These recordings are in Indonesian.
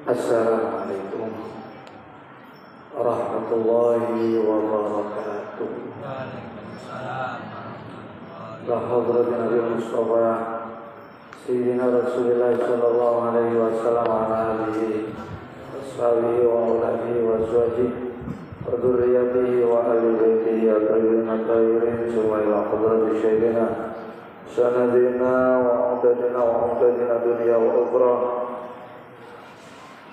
Assalamualaikum warahmatullahi wabarakatuh. La hadratin Nabi Mustafa Sayyidina Rasulullah sallallahu alaihi wasallam ala alihi washabihi wa ulamihi wa azwajihi wa dzurriyyatihi wa ahli baitihi at-tayyibin at-tahirin summa ila hadrati sayyidina sanadina wa umdadina dunya wa ukhra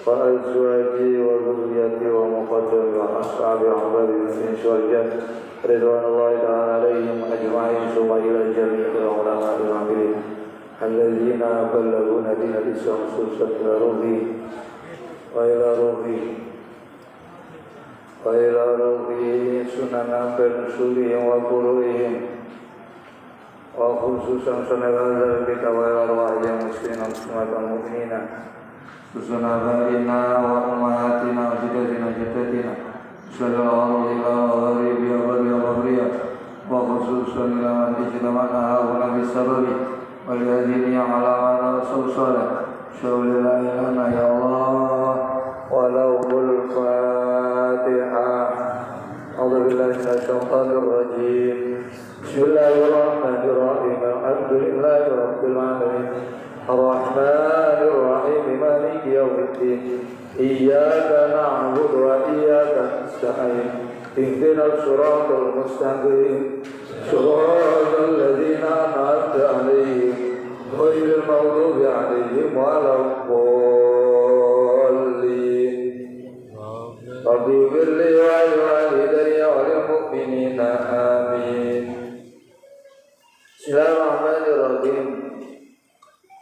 wa azwaji wa dzurriyyati wa muqaddami wa ashabi ahbari min syurjat ridwanullahi ta'ala alaihim ajma'in summa ila jami'il ulama wal amilin alladzina ballaguna dinal islam khususan ila ruhi wa ila ruhi sunana bin sulihim wa furuhim wa khususan sunana dzalika wa ila ruhi muslimin wa mu'minina Susunabina wa ummahatina wa jidatina jidatina Sallallahu alaihi wa sallam wa khususan ila man ijtama'na haula bisababi wal yadini ala rasul sallallahu Shawlila ilana ya Allah walawul fatihah A'udhu billahi minasyaitanir rajim Bismillahirrahmanirrahim Alhamdulillahi rabbil alamin الرحمن الرحيم مالك يوم الدين إياك نعبد وإياك نستعين اهدنا الصراط المستقيم صراط الذين أنعمت عليهم غير المغضوب عليهم ولا الضالين رب اغفر لي ولوالدي وللمؤمنين آمين بسم الله الرحمن الرحيم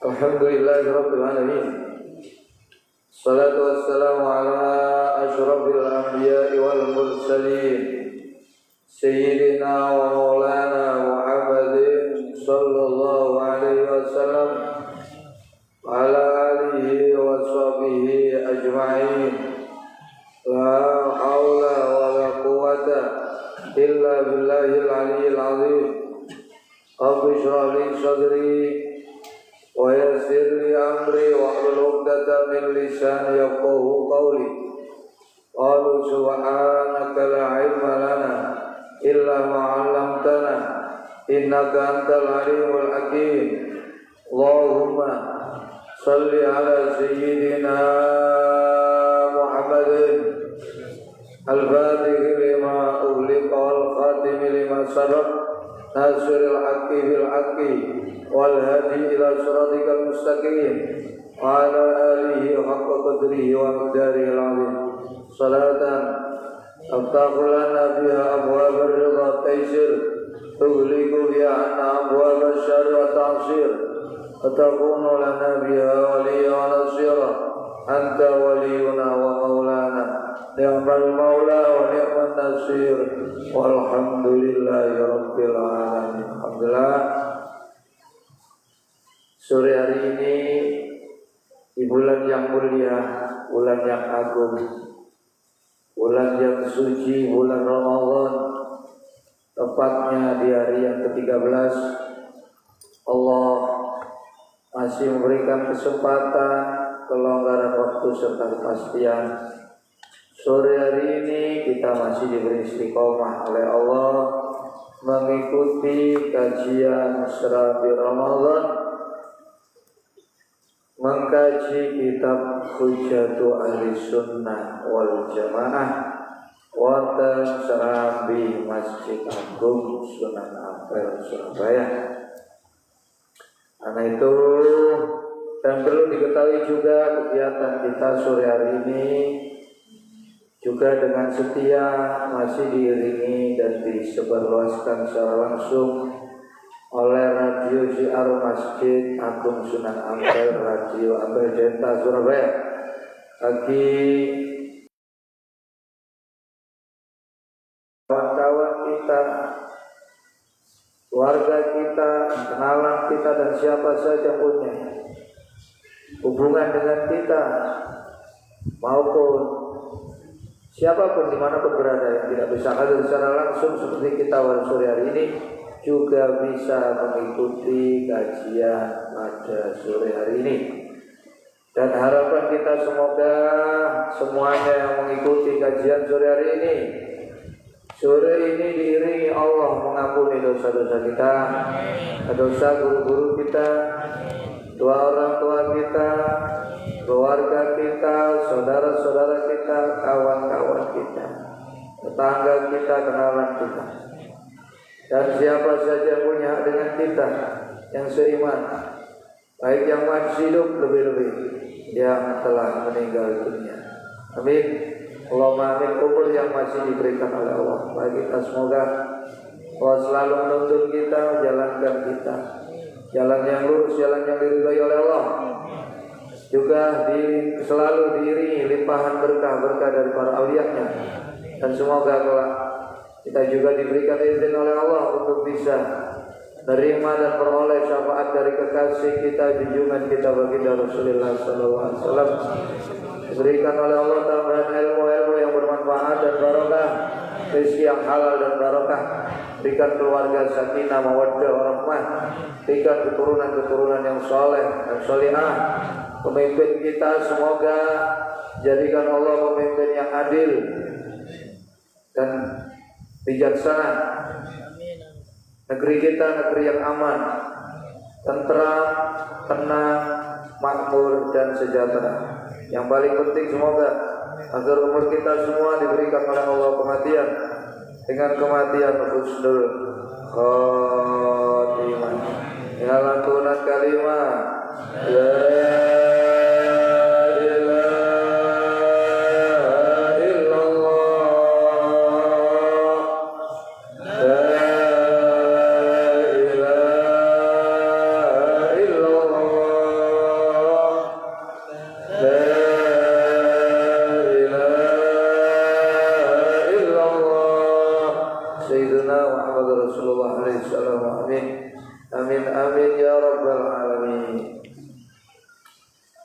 Alhamdulillahirabbil alamin. Salatu wassalamu ala asyrafil anbiya'i wal mursalin Sayyidina wa maulana Muhammadin sallallahu alaihi wasallam wa ala alihi wa sahbihi ajma'in. La haula wa la quwwata illa billahil aliyyil azim. Rabbi shrah li sadri wa yassir li amri wahlul 'uqdatam min lisani yafqahu qawli. Qalu subhanaka la 'ilma lana illa ma 'allamtana innaka antal alimul hakim. Allahumma shalli ala sayyidina Muhammadin al-fatih lima ughliqa wal khatim lima sabaq nasiril haqqi bil haqqi wal hadi ila siratikal mustaqim wa ala alihi haqqa qadrihi wa miqdarihi al-azim salatan aftahu lana biha abwab ar-ridha taysir tughliqu biha anna abwab asy-syarri wa ta'sir wa takunu lana biha waliyya wa nasira anta waliyuna wa maulana ni'mal maula wa ni'man nasir walhamdulillahi rabbil alamin. Alhamdulillah, sore hari ini di bulan yang mulia, bulan yang agung, bulan yang suci, bulan Ramadan, tepatnya di hari yang ke-13, Allah masih memberikan kesempatan, kelonggaran waktu serta kepastian. Sore hari ini kita masih diberi istiqomah oleh Allah mengikuti kajian Serabi Ramadan, mengkaji kitab Hujjatu Ahli Sunnah wal Jamaah wonten Serambi Masjid Agung Sunan Ampel Surabaya. Karena itu, dan perlu diketahui juga kegiatan kita sore hari ini juga dengan setia masih diiringi dan disebarluaskan secara langsung oleh Radio Syiar Masjid Agung Sunan Ampel, Radio Ampel Denta Surabaya. Bagi kawan-kawan kita, keluarga kita, kenalan kita, dan siapa saja punya hubungan dengan kita maupun siapapun dimanapun berada yang tidak bisa hadir secara langsung seperti kita pada sore hari ini juga bisa mengikuti kajian pada sore hari ini. Dan harapan kita semoga semuanya yang mengikuti kajian sore hari ini, sore ini diiringi Allah mengampuni dosa-dosa kita, dosa guru-guru kita, dua orang tua kita, keluarga kita, saudara-saudara kita, kawan-kawan kita, tetangga kita, kenalan kita, dan siapa saja yang punya hak dengan kita yang seiman, baik yang masih hidup lebih-lebih yang telah meninggal dunia. Amin. Allahumma amin. Umur yang masih diberikan oleh Allah bagi kita, semoga Allah selalu menuntun kita, menjalankan kita jalan yang lurus, jalan yang diridhai oleh Allah. Juga selalu diiringi limpahan berkah-berkah dari para awliya-Nya. Dan semoga kelak kita juga diberikan izin oleh Allah untuk bisa terima dan peroleh syafaat dari kekasih kita, junjungan kita baginda Rasulullah SAW. Diberikan oleh Allah tambahan ilmu-ilmu yang bermanfaat dan barokah, rezeki yang halal dan barokah. Berikan keluarga sakinah mawaddah warahmah. Berikan keturunan-keturunan yang soleh dan solihah. Pemimpin kita semoga jadikan Allah pemimpin yang adil dan bijaksana. Negeri kita negeri yang aman, tentram, tenang, makmur dan sejahtera. Yang paling penting semoga agar umur kita semua diberikan oleh Allah kematian dengan kematian husnul khotimah. Ya lantunan kalimah la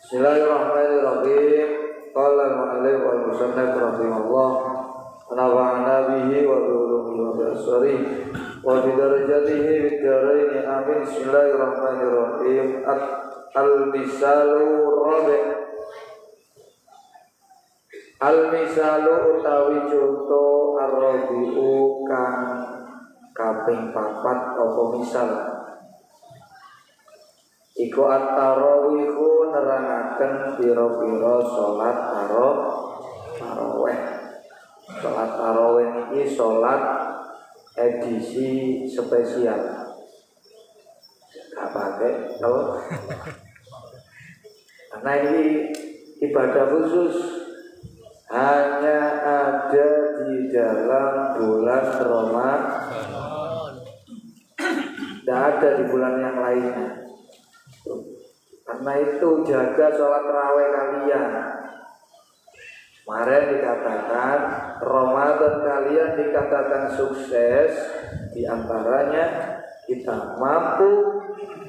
Bismillahirrahmanirrahim. Qala al-mu'allif wal musannaf rahimahullah wa nafa'ana bihi wa bi ulumihi wa bi asrarihi wa bi darajatihi bid dharain amin. Bismillahirrahmanirrahim. Al-misalu rabi'. Al-misalu utawi contoh ar-rabi'u kang kaping 4 apa misal. Iku at-tarawihu nerangaken pira-pira salat tarawih. Salat tarawih iki salat edisi spesial. Gak pakai tau. Karena ini ibadah khusus hanya ada di dalam bulan Ramadan. Tidak ada di bulan yang lainnya. Karena itu jaga sholat tarawih kalian. Kemarin dikatakan Ramadan kalian dikatakan sukses, diantaranya kita mampu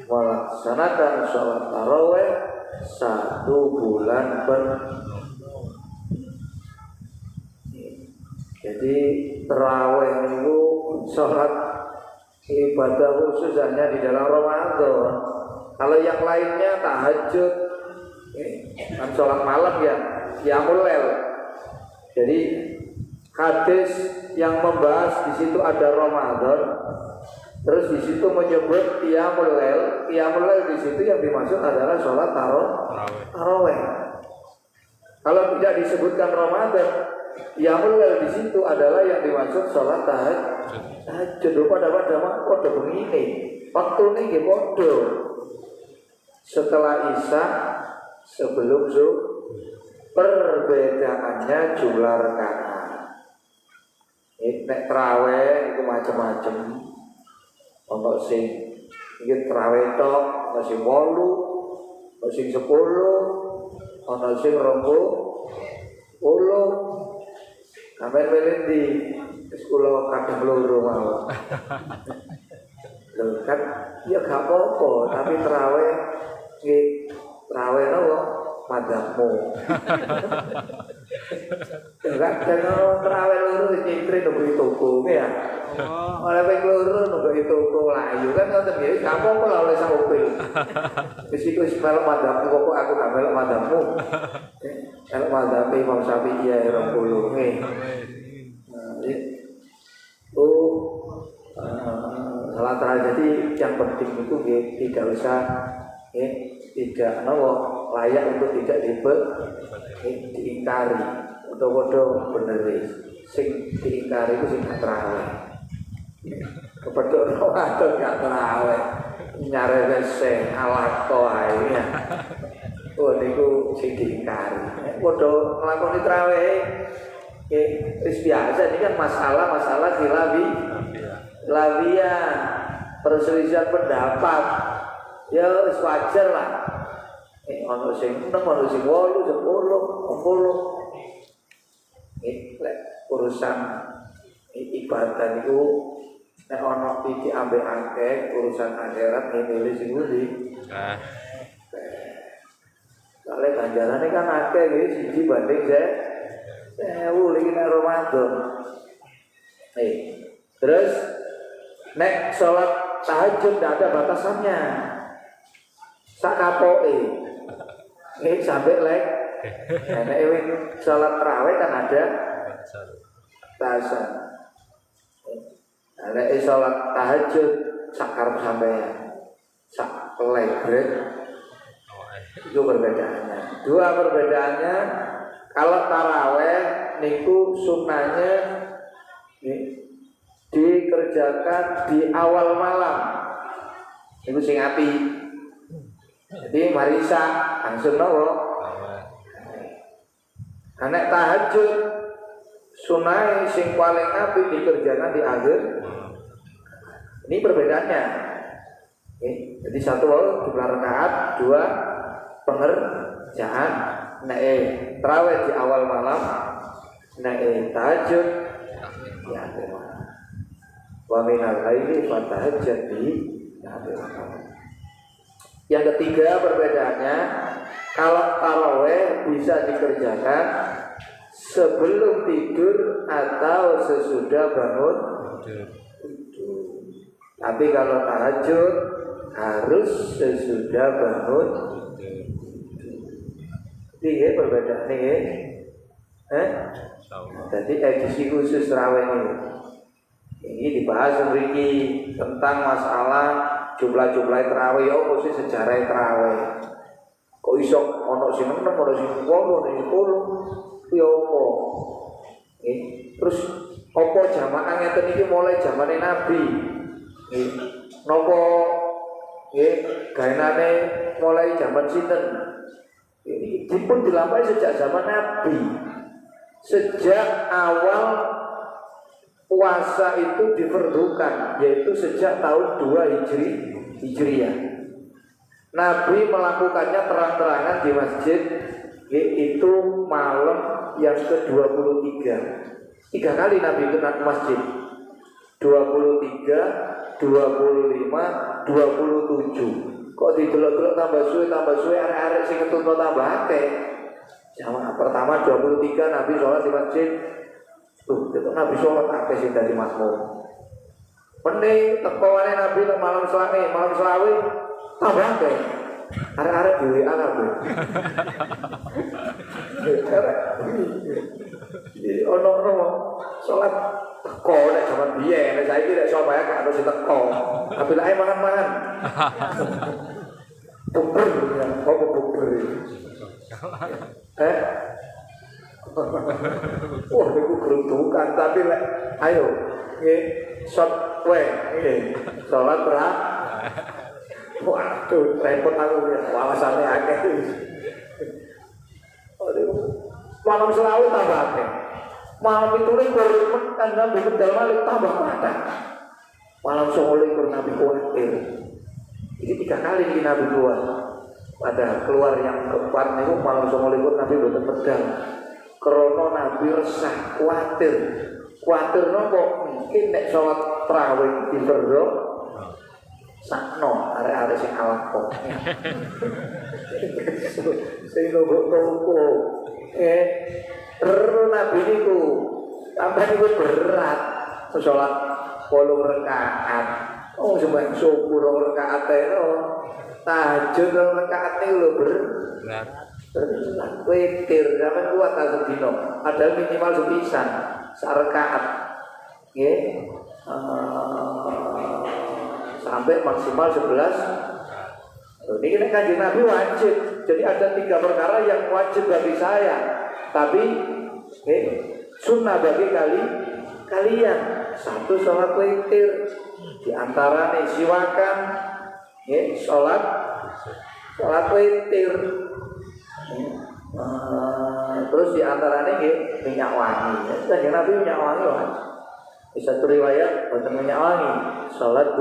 melaksanakan sholat tarawih 1 bulan penuh. Jadi tarawih itu sholat ibadah khusus hanya di dalam Ramadan. Kalau yang lainnya tahajud, kan sholat malam ya, qiyamul lail. Jadi hadis yang membahas di situ ada Ramadan, terus di situ menyebut qiyamul lail. Qiyamul lail di situ yang dimaksud adalah sholat tarawih. Kalau tidak disebutkan Ramadan, qiyamul lail di situ adalah yang dimaksud sholat tahajud. Pada begini, waktu ini bodoh. Setelah Isya, sebelum Zuhur, perbedaannya jumlah rakaat. Nek tarawih itu macam-macam. Ono sing iki tarawih tok, ono sing 8, ono sing 10, ono sing 20. Sampai milih di sekolah kadang loro mawon. Lho kan ya gak apa-apa, tapi tarawih nggih tarawih napa madhabmu. Enggak kena tarawih loro nyingkri nunggu toko ya. Oleh ping loro nunggu toko layu kan ngoten nggih, gak apa-apa lah oleh saupil. Wis iku wis melok madhabmu kok aku gak melok madhabmu. Melok madhab Imam Syafi'i ya 20. Salat tarawih. Jadi yang penting itu tidak usah tidak layak untuk tidak diingkari. Foto-foto bener sing diingkari itu sing tarawih. Kepedhok atau gak tarawih. Nyare wese ala ae ya. Oh niku sing diingkari. Padha nglakoni tarawih wis biasa ini kan masalah khilafiyah perselisihan pendapat. Ya wis wajar lah. Ono sing 6, ono sing 8, 10, 10. Urusan ibadah niku nek ana iki ambek akeh urusan akhirat milih sing ndi. Soale ganjarane kan akeh iki siji banding 1000 iki nek Ramadan. Terus nek salat tahajud ndak ada batasannya. Sak kapoke. Sampai nek salat tarawih kan ada batasan. Nek salat tahajud sakar sampean sak legrek itu perbedaannya. Dua perbedaannya, kalau tarawih niku sunnahnya dikerjakan di awal malam. Niku sing api. Jadi marisa langsung nopo. Nek tahajud sunai sing paling api dikerjakan di akhir. Ini perbedaannya. Jadi satu jumlah rakaat, dua pengerjaan. Nek tarawih di awal malam, nek tahajud di akhir malam. Wa minal laili fatahajjad bi akhir malam. Yang ketiga perbedaannya, kalau tarawih bisa dikerjakan sebelum tidur atau sesudah bangun tidur. Tapi kalau tahajud harus sesudah bangun tidur. Ini perbedaan ini. Jadi edisi khusus tarawih ini dibahas memiliki tentang masalah jumlah-jumlah tarawih. Oh, sih sejarah tarawih. Kok iso ono sing 6, ono sing 8, ono sing 10. Kuwi opo? Terus opo jamaah ngeten iki mulai zamane Nabi? Napa gaenane mulai zaman sinten? Ini dipun dilampahi sejak zaman Nabi. Sejak awal puasa itu diperlukan, yaitu sejak tahun 2 Hijriah. Nabi melakukannya terang-terangan di masjid, yaitu malam yang ke-23. 3 kali Nabi itu ke masjid. 23, 25, 27. Kok didelok-delok tambah suwe arek-arek sing ketutno tambah akeh. Jamaah pertama 23 Nabi sholat di masjid. Tuh, itu Nabi sholat akeh sing dadi makmum. Mending tekoane Nabi nang malam selawe tambah akeh. Arek-arek dhewe kabeh. Jadi ono sholat teko nek jaman biyen, nek saiki nek Surabaya gak ono sing teko. Tapi lek mangan-mangan. Bubur ya, apa bubur iki? Wah, niku geruntukan tapi lek ayo nggih shot nggih salat ra. Waduh, repot aku ya, wawasane akeh. Malam selalu tambah akeh. Malam itu baru tanda bedal malik tambah padat. Malam sore Nabi kuatir. Jadi 3 kali ini Nabi keluar. Pada keluar yang keempat itu malam sore Nabi boten medal. Karena Nabi resah, kuatir nopo mungkin nek sholat tarawih diperdo sakno arek-arek sing alakok. Sing nunggu-nunggu. Nabi niku tambah niku berat sholat 8 rakaat. Oh, sampai 10 rakaat tahajud rong rakaat niku lho berat. Witir sampean kuat ta sedina. Padahal minimal sepisan sak rakaat. Nggih. Sampai maksimal 11. Ini kan Kanjeng Nabi wajib. Jadi ada 3 perkara yang wajib bagi saya, tapi sunnah bagi kalian. 1 sholat witir, di antara nih siwakan, sholat witir. Terus di antara nih minyak wangi. Kanjeng Nabi minyak wangi wajib. Bisa riwayat bukan minyak wangi, sholat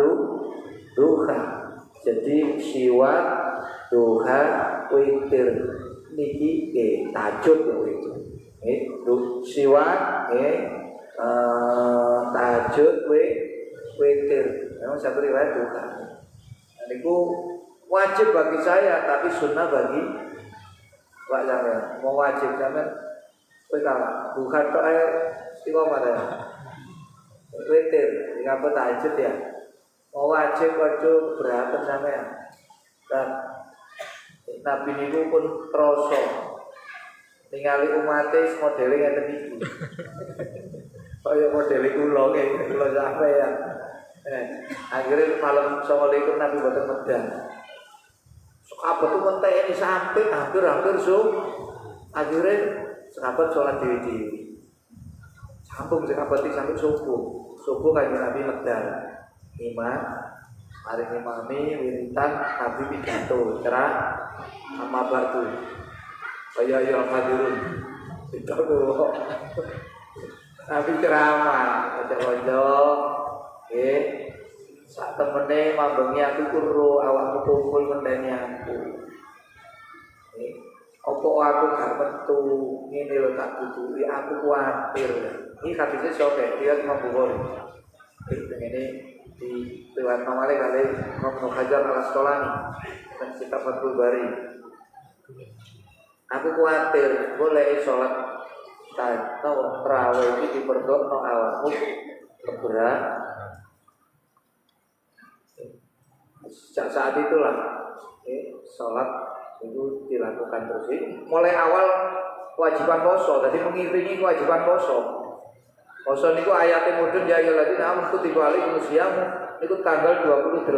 duha. Jadi siwak, duha, witir niki tahajud itu. Siwak, tahajud, witir. Memang satu riwayat duha. Niku wajib bagi saya, tapi sunnah bagi Pak Jamil. Mau wajib Jamil, kowe kalah. Duha tok ae istiqomah ya. Witir, ngapa tahajud ya? Mau wajib waduh berat sampean. Dan Nabi niku pun kroso. Ningali umate modele ngeten iki. Kaya modele kula sampean. Akhirnya malam assalamualaikum Nabi boten medal. Sahabat itu menteni sampai hampir akhirnya sahabat sholat dewi-dewi. Sambung sahabat itu sampai subuh Kanjeng Nabi medal. Imam, mari imami wiritan Nabi pidato cerah sama batu. Kaya hadirun. Itu Nabi ceramah, baca-baca. Saat temene mambengi aku kuro awakku kumpul mendeni aku. Apa aku gak metu ngene lho tak tuturi aku kuwatir. Ini hadisnya sahih riwayat Imam Bukhari. Ini di riwayat Malik kali Ibnu Hajar Al-Asqalani dan kitab Fathul Bari. Aku kuwatir boleh sholat tarawih iki diperdhokno awakmu berat. Sejak saat itulah sholat itu dilakukan terus. Mulai awal kewajiban poso, jadi mengiringi kewajiban poso. Poso niku ayatnya mudun ya ayyuhalladzina amanu kutiba alaikumus syiyamu niku tanggal 28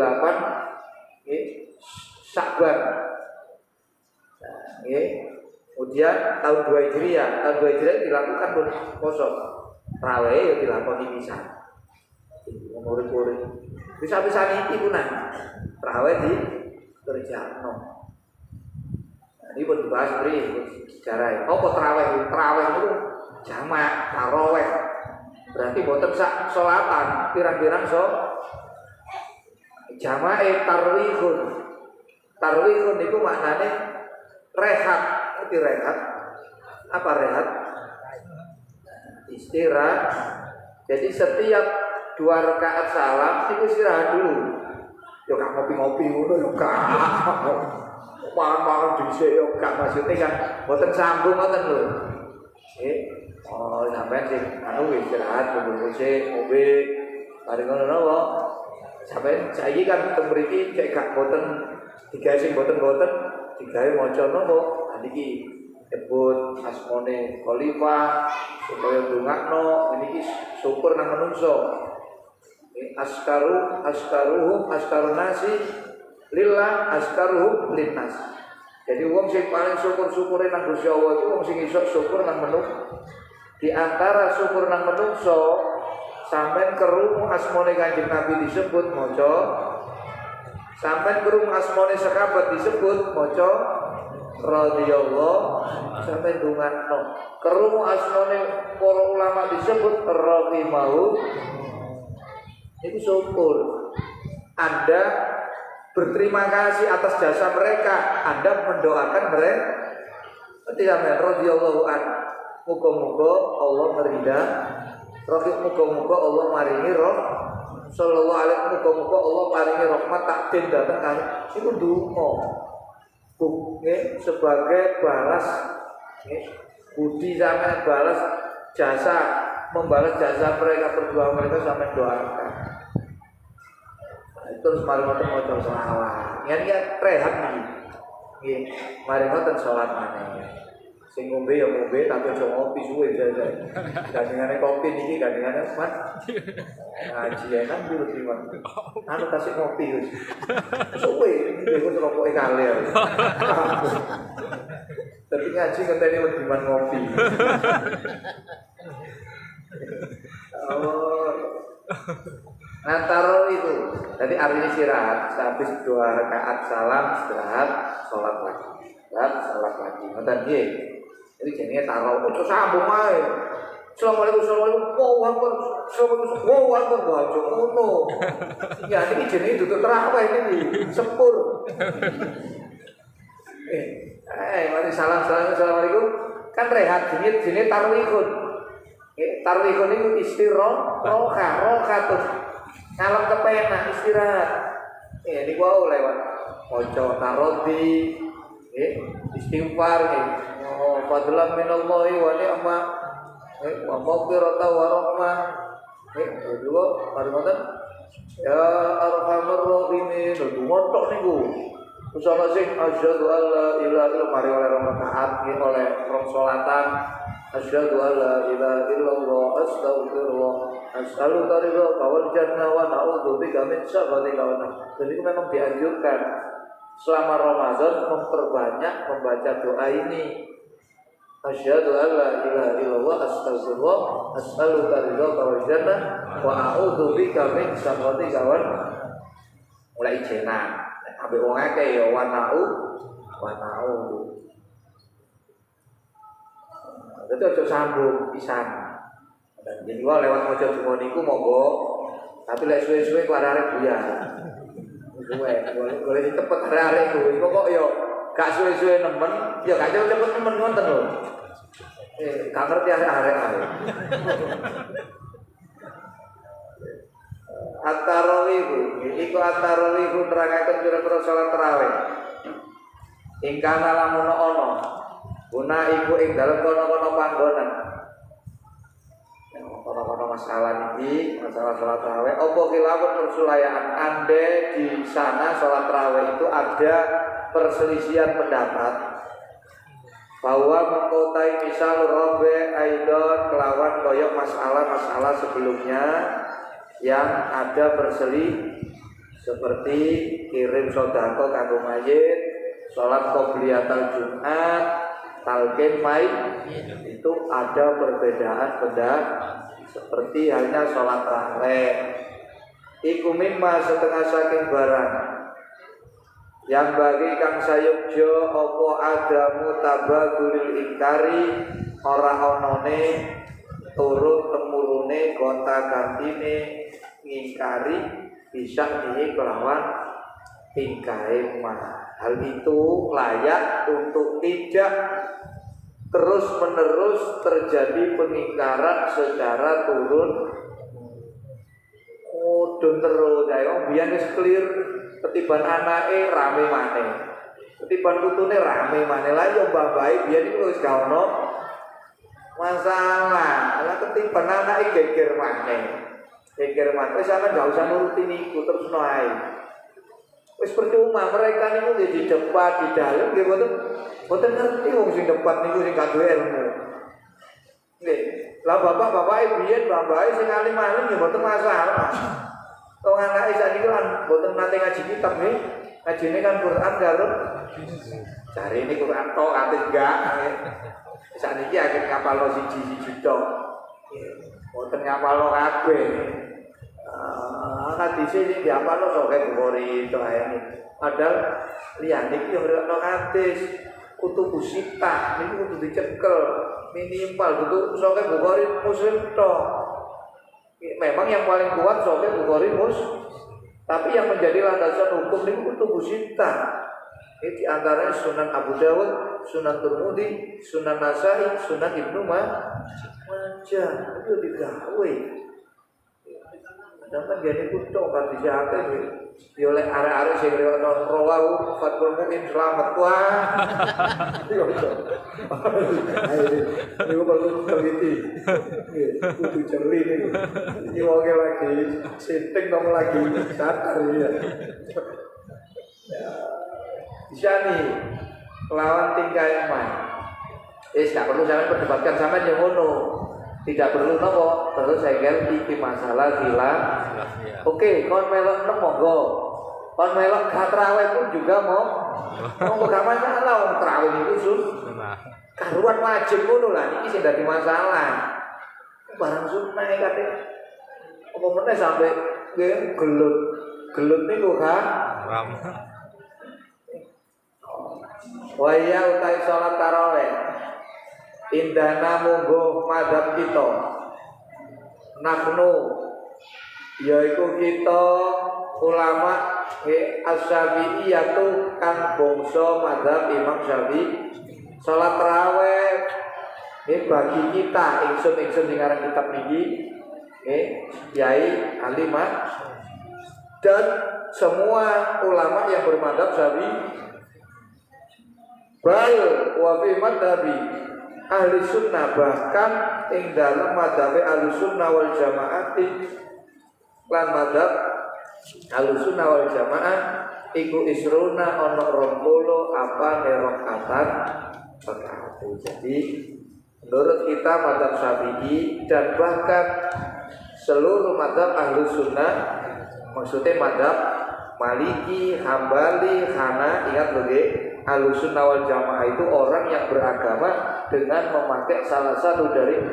Sya'ban. Kemudian tahun 2 Hijriah, dilakukan poso. Tarawih ya dilakoni pisan. Murid-murid bisa-bisa niki punah. Tarawih di kerjano. Ini pun dibahas sejarah. Apa tarawih? Tarawih itu jamak tarawih. Berarti boten sak sholatan, pirang-pirang jamae tarwihun. Tarwihun itu maknanya rehat. Ngerti rehat? Apa rehat? Istirahat. Jadi setiap 2 rakaat salam itu istirahat dulu. Yo gak ngopi-ngopi ngono yo gak. Mangan dhisik yo gak maksudnya kan boten sambung ngoten lho. Sampai sih, istirahat, bubur sih, mobil, hari ngono napa? Sampai saya kan tembriki kayak gak boten, digawe sing boten, digawe maca napa? Niki nyebut asmane khalifah supaya ndongakno, niki syukur nang manungsa. Askarun nasi lillah askaruhum linnas. Jadi wong sing paling syukur-syukure nang Gusti Allah iku wong sing iso syukur nang manungsa. Di antara syukur nang manungsa sampean krungu asmane Kanjeng Nabi disebut maca, sampean krungu asmane sahabat disebut maca radhiyallahu, sampean ndongakno. Krungu asmane para ulama disebut rahimahu. Itu syukur. Anda berterima kasih atas jasa mereka. Anda mendoakan mereka. Tidak radhiyallahu anhu. Muga-muga Allah meridha, muga-muga Allah maringi roh sallallahu alaihi, muga-muga Allah maringi rahmat takdim datang kali. Itu donga. Sebagai balas budi sampean balas jasa, membalas jasa mereka berdua, mereka sampean doakan. terus mari ngoten maca selawat. Yen rehat nggih. Mari ngoten salat maneh. Sing ngombe ya ngombe tapi aja ngopi suwe jajan. Gandengane kopi niki gandengane Mas. Ngaji enak dulu timan. Anu kasih ngopi wis. Suwe niku rokoke kale. Tapi ngaji ngenteni wediman ngopi. Oh. Antara itu. Jadi artinya istirahat, habis 2 rakaat salam istirahat, salat lagi. Salat lagi. Ngoten nggih. Jadi jenenge tarawih ojo sambung ae. Assalamualaikum Allahu Akbar. Assalamualaikum Allahu Akbar. Ojo ngono. Ya iki jenenge duduk tarawih iki sepur. Mari salam assalamualaikum. Kan rehat jenenge tarwihun. Tarwihun itu roha tuh. Ngalem kepenak istirahat. Ini gua lewat ojo tarodi. Istighfar fadlan minallahi wa ni'mah wa maghfiratan wa rahmah dua mari ngoten ya arhamar rahimin ngotok niku terus ana sing asyhadu alla ilaha illallah mari oleh rakaat oleh salatan asyhadu alla ilaha illallah astaghfirullah as'aluka ridha wal jannah wa na'udzubika min syarri ma jadi itu memang dianjurkan selama Ramadan memperbanyak membaca doa ini. Asyhadu an la ilaha illallah astaghfirullah as'aluka ridhaka wal jannah wa a'udzubika min syarri ma mulai jenan. Ambek wong akeh ya wa na'u. Dadi aja sambung pisan. Dan jadi wae lewat maca donga niku monggo. Tapi lek suwe-suwe ku arek buyar. Boleh cepet arek kuwi pokok yo gak suwe-suwe nemen, ya gak cepet nemen ngoten lho. Gak ngerti arek. At-tarawih iku at-tarawih nerangake pira-pira salat tarawih. Ingkang lamun ana guna iku ing dalem kono-kono panggonan. Kono-kono masalah ini, masalah sholat tarawih. Apa kilapun persulayaan ande di sana sholat tarawih itu ada perselisihan pendapat bahwa mengkotai misal robe aidon kelawan koyok masalah-masalah sebelumnya yang ada berselisih seperti kirim sodako kanggo mayit, sholat qobliyatul Jumat, talqin mayit itu ada perbedaan pendapat. Seperti halnya sholat tarawih iku mimma setengah saking barang yang bagi kang sayukjo opo adamu tabagulil ingkari ora onone turun temurune kota gantine ngingkari bisa nih kelawan tingkai hal itu layak untuk tidak terus menerus terjadi pengingkaran secara turun mudun terus ayo biyen wis clear ketiban anake rame maneh ketiban putune rame maneh lha yo babahe biyen iku wis gak ono masalah lha ketiban anake geger maneh wis sampean gak usah nuruti niku terus ae wis percuma mereka niku di depan di dalam nggih boten ngerti wong sing depan niku sing gak duwe ilmu. Nggih. Lah bapak-bapak biyen bapak sing alim-alim ya boten masalah. Wong anake sakniki kan boten nate ngaji kitab nggih. Ngajine kan Quran karo cari ini Quran tok ate enggak. Sakniki akeh ngapalno siji-siji tok. Boten ngapalno kabeh. Hadise sing diapalno Sahih Bukhari to ae. Padahal liyane iki yo ngrene hadis kutubu sitah niku kudu dicekel minimal kudu Sahih Bukhari Muslim tok. Memang yang paling kuat Sahih Bukhari tapi yang menjadi landasan hukum niku kutubu sitah. Ini di antaranya Sunan Abu Dawud, Sunan Tirmidzi, Sunan Nasai, Sunan Ibnu Majah. Itu digawe. Sampai gini kudu kan dijake yo lek arek-arek sing riwayat rawahu fatul mukmin selamat wah. Niku perlu teliti. Nggih, kudu jeli niku. Iki wong lagi sinting nang lagi sadar ya. Bisa nih lawan tingkah yang main. Gak perlu sampean perdebatkan sampean yang ngono. Tidak perlu nopo terus saya iki masalah khilaf. Oke, kon melok monggo. Kon melok gak traweh pun juga mau. Monggo gak masalah wong traweh iku sunnah. Karuan wajib ngono lah iki sing dadi masalah. Barang sunnah kate. Apa meneh sampai nggih gelut. Gelut niku kan haram. Wa ya utai salat tarawih. Indana munggo madhab kita nahnu yaiku kita ulama as-Syafi'iyatu kang bangsa madhab Imam Syafi'i salat tarawih bagi kita ingsun sing aran kitab niki Kyai Alimah dan semua ulama yang bermadhab Syafi'i bal wa fi madhabi ahli sunnah bahkan ing dalam madhab ahli sunnah wal jamaati lan madhab ahli sunnah wal jamaah iku isruna ono 20 apa rakaatan rakaat. Jadi menurut kita madhab Syafi'i dan bahkan seluruh madhab ahli sunnah maksudnya madhab Maliki, Hambali, Hana, ingat begitu Ahlussunnah wal Jamaah itu orang yang beragama dengan memakai salah satu dari 4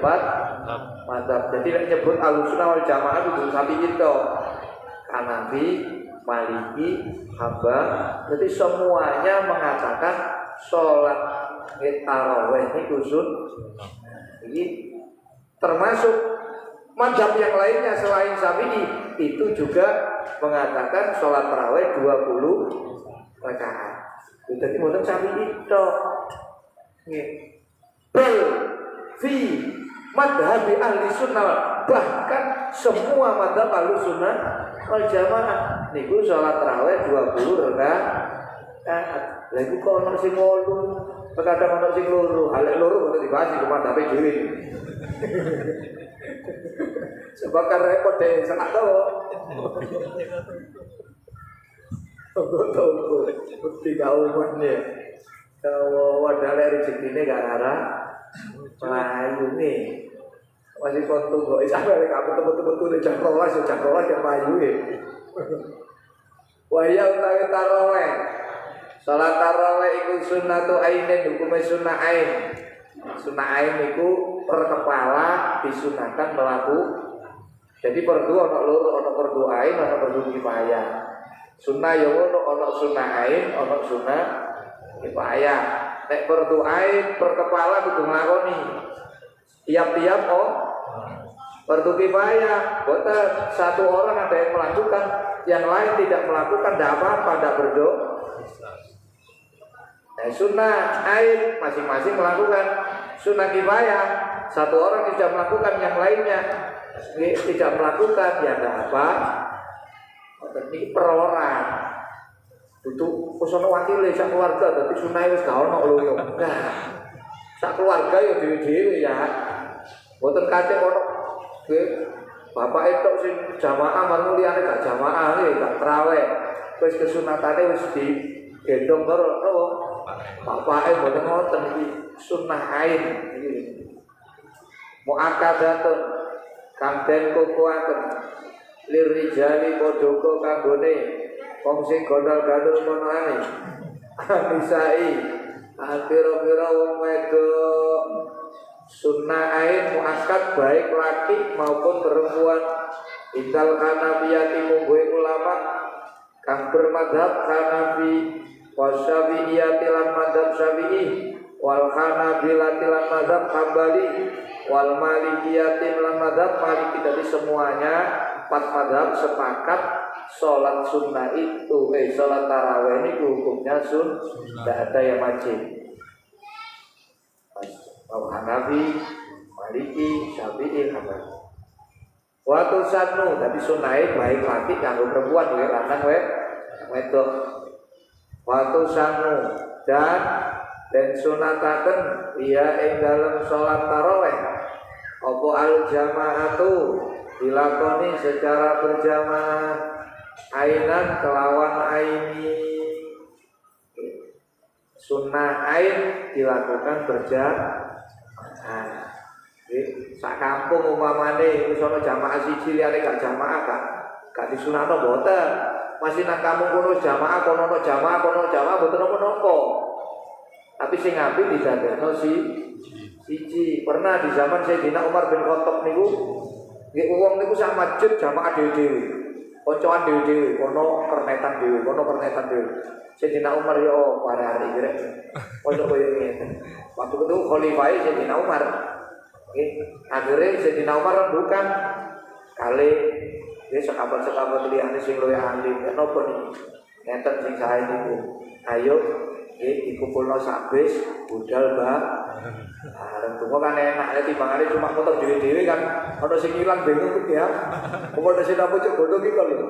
mazhab. Jadi menyebut Ahlussunnah wal Jamaah itu sapi itu Hanafi, Maliki, Hambali. Jadi semuanya mengatakan sholat tarawih ini sunnah. Jadi termasuk mazhab yang lainnya selain Syafi'i itu juga mengatakan sholat tarawih 20 rakaat. Jadi mboten Syafi'i tok. Nggih. Bal fi madhabi ahli sunnah bahkan semua madhab ahli sunnah wal jamaah niku sholat tarawih 20 rakaat. Lha iku kok ono sing 8, terkadang ono sing 2. Halek 2 kok dibahas di madhabe dhewe. Sebab kan repot deh sangat tahu. Tunggu, bukti kau umumnya. Kalau wadah rezeki ini gak ada, melayu nih. Masih kontung kok. Sampai kamu betul-betul jam rolas yang melayu ya. Wahya utawi taraweh. Salat taraweh iku sunnatu ainin, hukumnya sunnah ain. Sunnah ain iku per kepala disunahkan melaku. Jadi perdu ana loro, ana perdu ain, ana perdu kifayah. Sunnah yo ono sunnah ain, ono sunnah kifayah. Nek perdu ain per kepala kudu nglakoni. Tiap-tiap perdu kifayah. Boten satu orang ada yang melakukan, yang lain tidak melakukan, tidak apa-apa, tidak berdosa. Sunnah ain masing-masing melakukan. Sunnah kifayah satu orang tidak melakukan, yang lainnya tidak melakukan, ya tidak apa. Ini per orang butuh usono wakil sak keluarga, tapi sunai wis gak ono lho yo. Nah, sak keluarga yo dhewe-dhewe ya. Mboten kate ono bapak itu sing jamaah marang liyane gak jamaah gak traweh. Wis kesunatane wis digendong karo bapake mboten ngoten iki sunnah ain iki. Muakkadatun kang den kokoaken lirijali podoko kanggone wong sing gondal-gandul menane anisai akhir-akhir wong wedok sunnah ain muakkad baik laki maupun perempuan indal hanafiyati mungguhe ulama kang bermadhab Hanafi wasyafi'iyati lan madhab Syafi'i wal hanabilati lan madhab Hambali wal malikiyati lan madhab Maliki. Jadi semuanya 4 madhab sepakat sholat sunnah itu, sholat tarawih ini hukumnya sunnah, tidak ada yang wajib. Hanafi, Maliki, Syafi'i, Hambali. Waktu sanu, tapi sunnah baik laki kanggo perempuan, lanang wedok. Waktu sanu dan sunataken iya ing dalem salat tarawih apa al jamaatu dilakoni secara berjamaah ainan kelawan aini. Sunnah ain dilakukan berjamaah. Sak kampung umpamane wis ana jamaah siji liyane gak jamaah gak disunahno mboten. Masih nang kampung kono jamaah kono jamaah mboten napa-napa. Tapi sing apik didadekno siji. Pernah di zaman Sayyidina Umar bin Khattab niku nggih wong niku sak masjid jamaah dhewe-dhewe. Koncoan dhewe-dhewe, kono kernetan dhewe. Sayyidina Umar yo parah iki rek. Koyo ngene. Waktu itu khalifah Sayyidina Umar. Akhirnya Sayyidina Umar bukan kali dia sekabat-sekabat liyane sing luwih ahli. Napa niki? Ngeten sing sae niku. Ayo dikumpulno sabis budal bareng tunggu kan enak timbangane cuma motor dhewe-dhewe kan ana sing ilang bingung ku ya. Kumpul desa napa cuk godhong iki kok lho.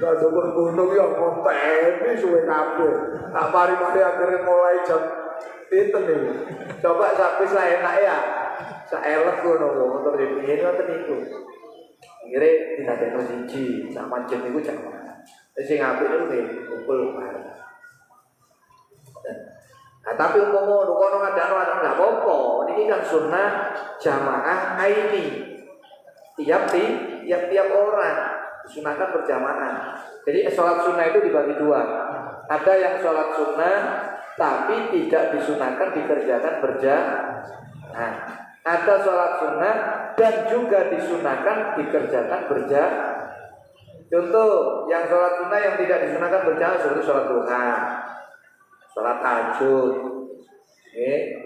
Lah dokter gunung ya konten suwe kabeh. Tak mari-mari akhirnya mulai jam pinten iki. Coba sabis lah enak ya. Saelek ngono motor dhewe ngoten niku. Akhire dinadekno siji, sak masjid niku jamaah. Sing apik niku kumpul bareng. Nah, tapi umpama kono ngadakno enggak apa-apa. Niki kan sunnah jamaah aini. Tiap orang disunahkan berjamaah. Jadi sholat sunnah itu dibagi dua. Ada yang sholat sunnah tapi tidak disunahkan dikerjakan berjamaah. Nah, ada sholat sunnah dan juga disunahkan dikerjakan berjamaah. Contoh yang sholat sunnah yang tidak disunahkan berjamaah seperti sholat duha, sholat tahajud,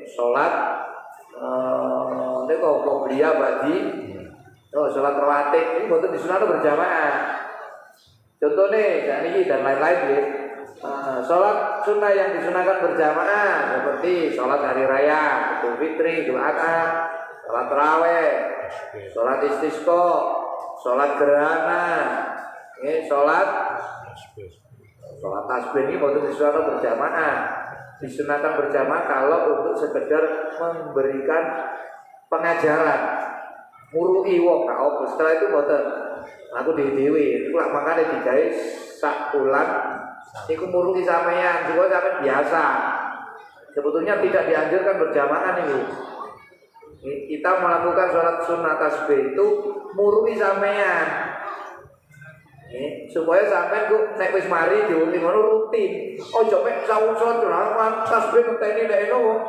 sholat ini kok qobliyah bagi, sholat rawatib ini betul disunahkan berjamaah. Contoh nih, ini dan lain-lain ya. Sholat sunnah yang disunahkan berjamaah seperti sholat hari raya, Idul Fitri, Idul Adha, sholat tarawih, sholat istisqa, sholat gerhana, sholat tasbih ini betul disunahkan berjamaah. Disunahkan berjamaah kalau untuk sekedar memberikan pengajaran, muru'i wong gak apa. Setelah itu betul aku dewi, itu lah makanya digawe sak bulan. Iku muruki sampeyan, juga sampeyan biasa. Sebetulnya tidak dianjurkan berjamaah nih. Kita melakukan sholat sunnah tasbih itu muruki sampeyan. Supaya sampeyan ku nek wis mari diundi ngono rutin. Ojo mek sawu-sawu tasbih ngenteni nek eno.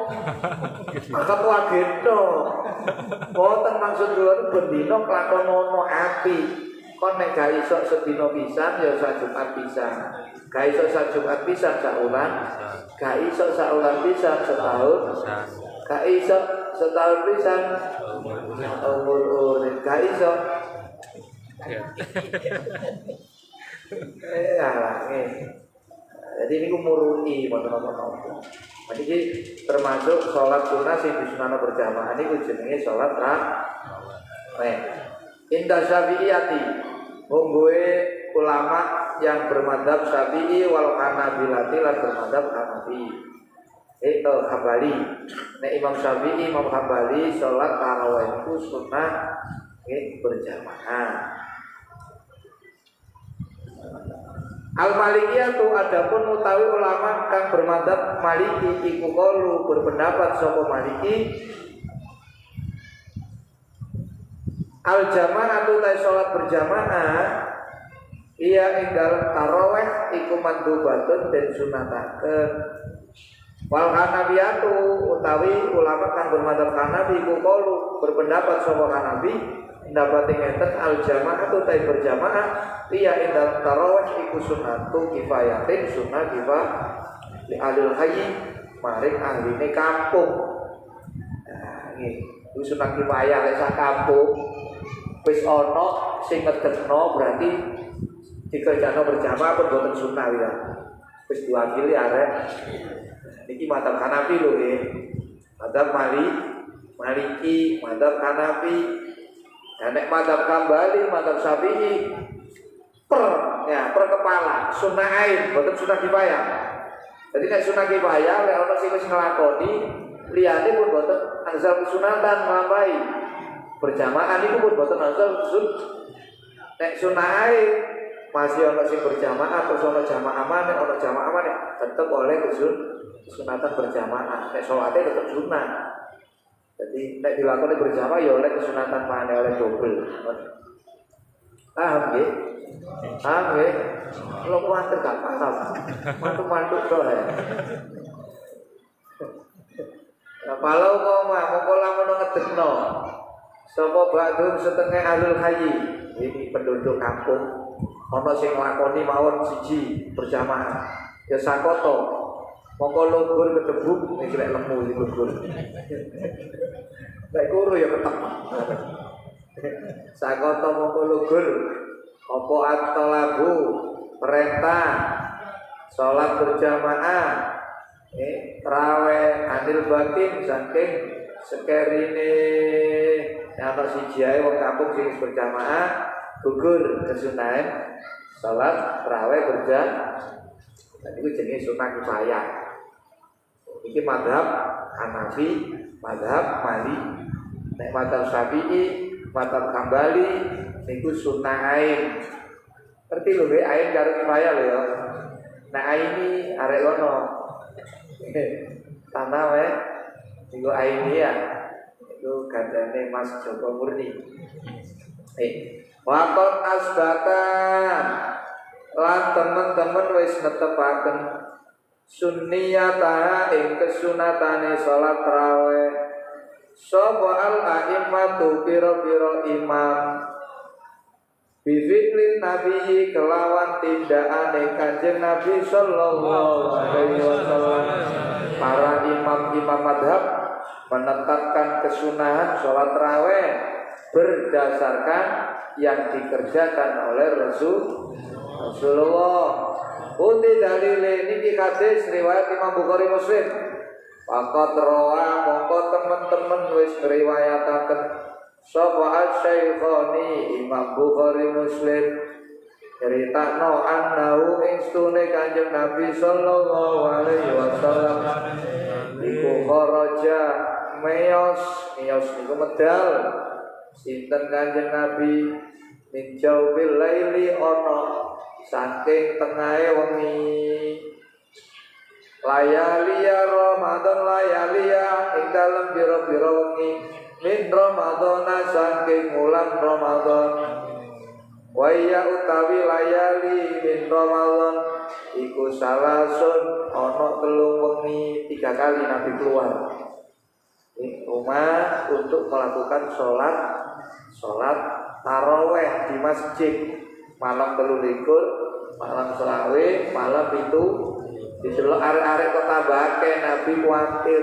Maka wagetno. Boten maksud kula bendina klakonono api. Kon nek gak iso sedina pisan ya sak Jumat pisan. Gak iso sak Jumat pisan sak ulan. Gak iso sak ulan pisan setahun. Gak iso setahun pisan umur gak iso. Jadi ini kumuruni mono-mono. Jadi termasuk sholat sunnah sing disunahno berjamaah ini jenenge sholat tarawih. Indah Syafi'iyati mungguwe ulama yang bermadzhab Syafi'i wal Hanabilati lan bermadzhab Hanafi. Hambali. Nek Imam Syafi'i, Imam Hambali salat tarawih itu sunnah berjamaah. Al-Malikiyah tu adapun utawi ulama kang bermadzhab Maliki iku qalu berpendapat sapa Maliki al-jamaah tu ta salat berjamaah iya ing dalem tarawih iku mandhubatun den sunataken. Wal Hanafiyatu utawi ulama kang bermadzhab Hanafi iku qalu berpendapat sapa Hanafi pendapat ngeten al-jamaah tu ta berjamaah iya ing dalem tarawih iku sunnatu kifayatin sunnah kifayah li alil hayy maring ahline kampung. Nah, iki sunnah kifayah lek sak kampung wis ana sing ngedekno berarti dikerjakno berjamaah pun boten sunah ya. Wis diwakili arek. Niki madzhab Hanafi lho nggih. Madzhab Maliki, madzhab Hanafi. Nah, nek madzhab Hambali, madzhab Syafi'i per kepala, sunah ain, boten sunah kifayah. Jadi nek sunah kifayah lek ana sing wis nglakoni, liyane pun boten asal kesunatan nglampahi. Berjamaah niku pun boten asal nek sunah ain masih ana sing berjamaah terus ana jamaah maneh, ana jamaah maneh tetep oleh kesunatan berjamaah. Nek salate tetep sunah. Jadi nek dilakoni berjamaah ya oleh kesunatan maneh oleh double. Paham nggih? Paham nggih? Kalau kuwatir gak paham. Mantuk-mantuk to ya. Nah, kalau kau mongko lamun ngedekno sapa ba'dhum setengah ahlul hayy. Ini penduduk kampung ana sing nglakoni mawon siji berjamaah. Ya sakoto. Mongko lugur kedebuk nek lek lemu iki lugur. Nek kuru ya ketek. Sakoto mongko lugur apa at-talabu perintah salat berjamaah traweh anil batin saking sekerine ana siji ae wong kampung sing berjamaah gugur kesunahan salat traweh berjamaah. Iku jenenge sunah kifayah. Iki mazhab Hanafi, mazhab Mali, nek mazhab Syafi'i, mazhab Hambali niku sunah ain. Ngerti lho nggih ain karo kifayah lho ya. Nek aini arek kono. Tanah wae niku aini ya. Itu gandane Mas Joko Murni. Waqat asbatan lan teman-teman wis netepaken sunniyata ing kesunatane salat tarawih sapa al-a'immatu pira-pira imam bifi'lin nabi kelawan tindakane Kanjeng Nabi sallallahu alaihi wasallam. Para imam-imam madhab menetapkan kesunahan salat tarawih berdasarkan yang dikerjakan oleh Rasulullah. Uti dalile niki hadis riwayat Imam Bukhari Muslim. Faqat rawa mongko teman-teman wis riwayataken sapa asy-Syaikhani Imam Bukhari Muslim critakno annahu ing stune Kanjeng Nabi sallallahu alaihi wasallam iku kharaja meyos niku medal sinten Kanjeng Nabi min jaubil laili ana saking tengahe wengi layaliya Ramadan layaliya ing dalem pira-pira wengi min Ramadan saking wulan Ramadan wa ya utawi layali min Ramadan iku salasun ana telung wengi 3 kali Nabi keluar di rumah untuk melakukan sholat taraweh di masjid malam 23, malam selawe, malam itu di sebelah arek-arek kota Bake. Nabi khawatir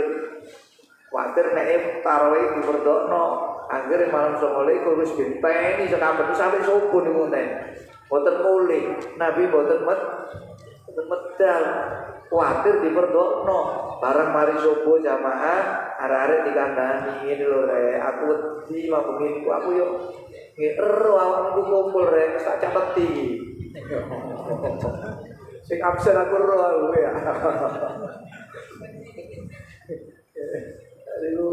nek taraweh diperdokno anggere malam 29 wis dinteni sekampung sampai subuh niku enten boten mulih. Nabi boten medal khawatir diperdokno bareng mari subuh jamaah arek-arek dikandani ngene lho rek aku wedi mabengin aku yo ngero awakmu kumpul rek tak capeti sing absen aku ro aku ya lalu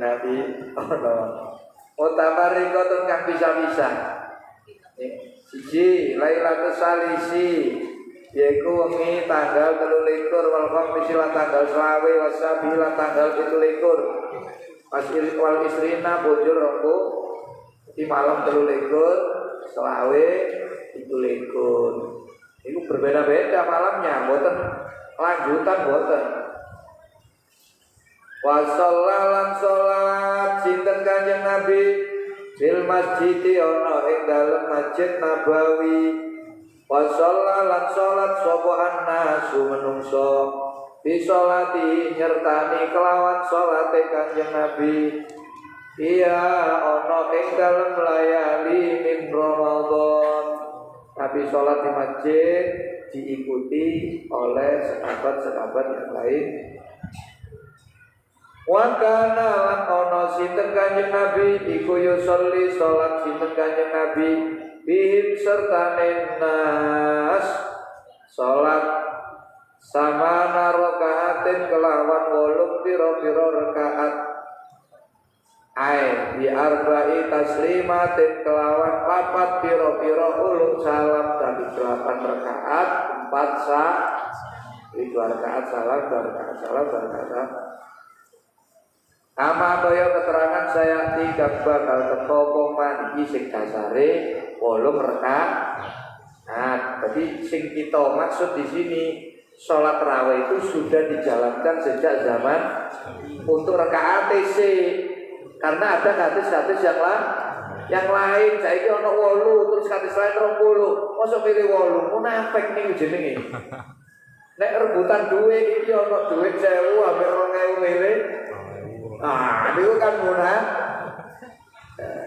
Nabi Otamarikotun kang bisa-bisa siji Lailatul Salisi yaiku wengi tanggal 23 wal khamisi lan tanggal 20 wasabi lan tanggal 17 wal isrina bujur ronggo di malam 23 selawe 17 itu berbeda-beda malamnya boten lanjutan boten wa shallalan salat sinten Kanjeng Nabi fil masjid ana ing dalem Masjid Nabawi wa shallalan salat sapa annasu menungso bi salati nyertani kelawan salate Kanjeng Nabi iya ana ing dalem layali min Ramadan. Tapi salat di masjid diikuti oleh sahabat-sahabat yang lain Wa kana lan ana sinten Kanjeng Nabi iku yusolli salat sinten Kanjeng Nabi bihim sertane nas salat sama rokaatin kelawan 8 pira-pira rakaat di arba'i taslimatin kelawan 4 pira-pira uluk salam dari 8 rakaat 4 sa 2 rakaat salam 2 rakaat salam 2 rakaat salam. Ama kaya keterangan saya tiga bakal teko poman iki sing dasare 8 rakaat. Nah, jadi sing kita maksud di sini sholat raweh itu sudah dijalankan sejak zaman untuk rakaat TC. Karena ada hadis-hadis yang lain. Saiki ana 8 terus hadis lain 20. Mosok pilih 8 munafik niku jenenge. Nek rebutan duit iki ana duit 1000 ambek 2000 milih. Ah, niku kan munafik.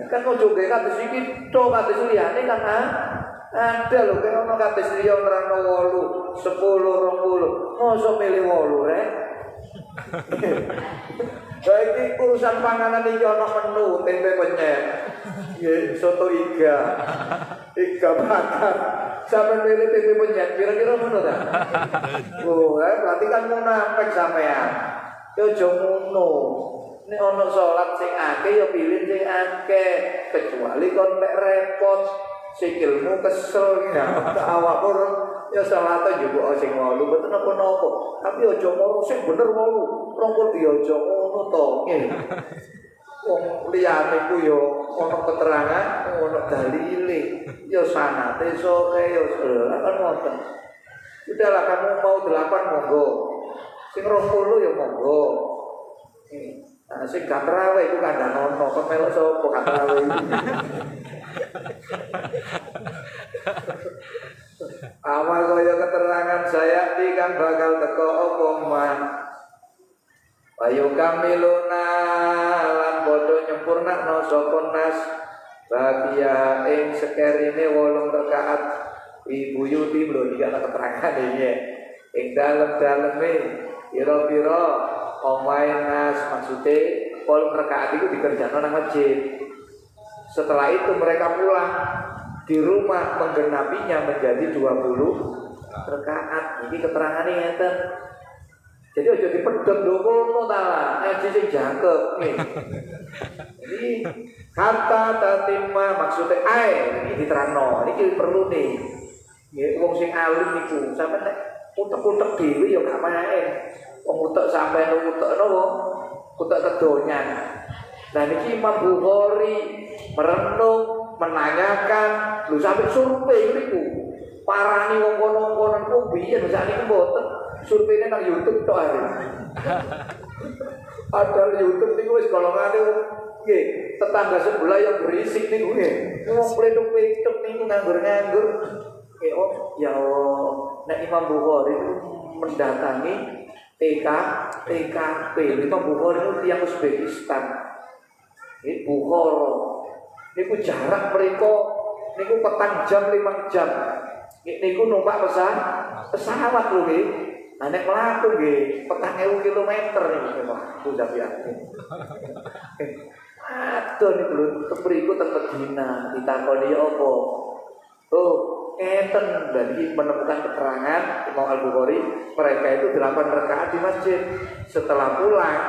Kan ojo ge hadis iki tok hadis liyane kan ada lho kaya ono hadis liya nerangno 8, 10, 20. Mosok milih 8 rek. Saiki urusan panganan iki ana menu tempe penyet. Nggih, soto iga. Iga bakar. Sampe milih tempe penyet kira-kira ngono ta? Oh, berarti kan munafik sampean. Yo aja ngono. Nek ana salat sing akeh ya pilih sing akeh, kecuali kon mek repot. Sikilmu kesel ya, awakmu ya salat juga sing 8 mboten napa-napa. Tapi aja ngono sing bener 8. 20 ya aja ngono to, nggih. Wong liyane ku ya ana keterangan, ana dalile. Ya sanate soke ya kan ngoten. Sudahlah kamu mau 8 monggo. Sing 20 ya monggo. Nah, sing gak terawih iku kandhane ono, kok melok sapa gak terawih. Awal kaya keterangan saya kan bakal teko apa man. Ayo kamiluna lan padha nyempurnakno sapa nas bagia ing sekerine 8 rakaat ibu yuti lho iki ana keterangan iki. Ing dalem-daleme pira-pira omahe nas maksude 8 rakaat itu dikerjakan nang masjid. Setelah itu mereka pulang di rumah menggenapinya menjadi 20 rakaat. Ini keterangannya ngeten. Jadi aja dipedhot lho ngono ta lah. Ngaji sing jangkep nih. Ini kata tatimma maksudnya ini diterangno. Iki perlu nih. Nggih wong sing alim niku sampe nek utek-utek dhewe ya gak main. Wong utek sampe utekno wong utek kedonyan. Nah niki Imam Bukhari merenung, menanyakan, lho sampai survei niku. Parani wong kono-kono ku biyen sakniki mboten. Surveinya nang YouTube tok ae. Padahal YouTube niku wis golongane nggih, tetangga sebelah yang berisik niku nggih. Wong pleduk-pleduk niku nganggur-nganggur. Ya nek Imam Bukhari itu mendatangi TKP. Imam Bukhari itu tiyang Uzbekistan. Ini Bukhara. Niku jarak mereka niku 4 jam 5 jam. Niku numpak pesawat lho nggih. Nah nek mlaku nggih 4.000 kilometer niku mlaku sampeyan. Aduh niku lho mriku teng Medina ditakoni apa? Oh, ngeten dari menemukan keterangan Imam Al-Bukhari mereka itu 8 rakaat di masjid. Setelah pulang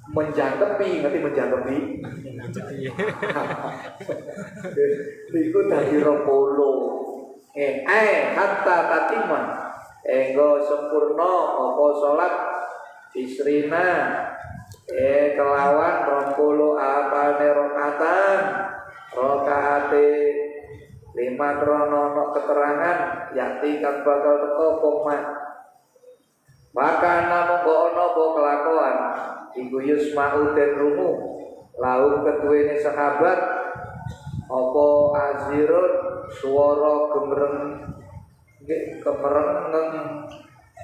menjangkepi, ngerti menjangkepi? Iku dari 20. Hatta tatimah. Enggo sempurna apa salat isrina. Kelawan 20 apane rakaatan. Rakaate 5 krono keterangan yakti kang bakal teko poman. Maka namung ana apa kelakuan iku yusma'u den rumu laung ketuwene sahabat apa azirun swara gemereng